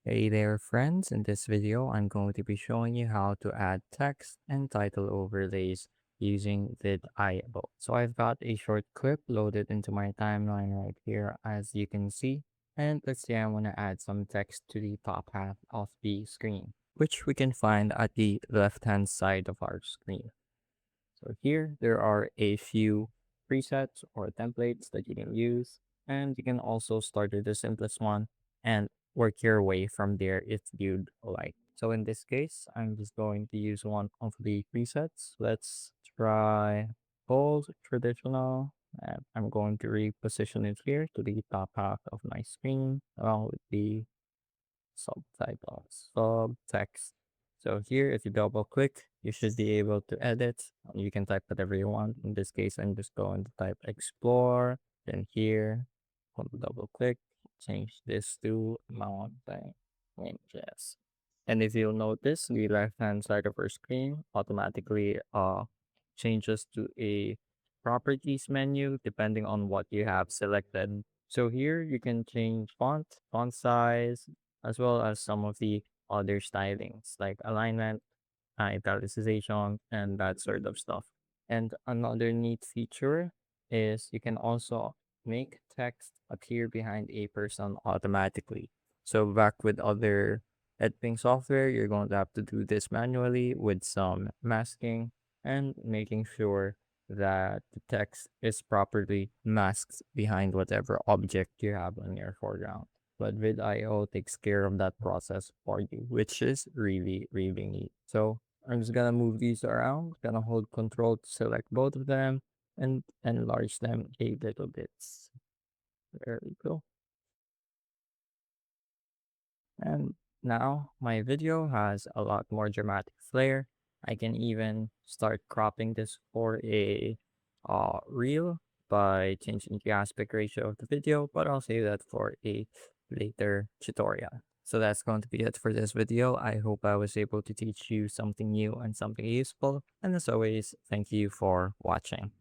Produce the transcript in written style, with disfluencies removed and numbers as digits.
Hey there friends, in this video I'm going to be showing you how to add text and title overlays using vidIO. So I've got a short clip loaded into my timeline right here as you can see. And let's say I want to add some text to the top half of the screen, which we can find at the left hand side of our screen. So here there are a few presets or templates that you can use, and you can also start with the simplest one and work your way from there if you'd like. So in this case, I'm just going to use one of the presets. Let's try bold traditional. And I'm going to reposition it here to the top half of my screen along with the subtitles, subtext. So here, if you double click, you should be able to edit. You can type whatever you want. In this case, I'm just going to type explore. Then here, want to double click, change this to mountain ranges. And if you'll notice, the left hand side of our screen automatically changes to a properties menu depending on what you have selected. So here you can change font size, as well as some of the other stylings like alignment, italicization, and that sort of stuff. And another neat feature is you can also make text appear behind a person automatically. So back with other editing software, you're going to have to do this manually with some masking and making sure that the text is properly masked behind whatever object you have on your foreground. But vidIO takes care of that process for you, which is really, really neat. So I'm just gonna move these around, gonna hold control to select both of them and enlarge them a little bit. There we go. And now my video has a lot more dramatic flair. I can even start cropping this for a reel by changing the aspect ratio of the video, but I'll save that for a later tutorial. So that's going to be it for this video. I hope I was able to teach you something new and something useful. And as always, thank you for watching.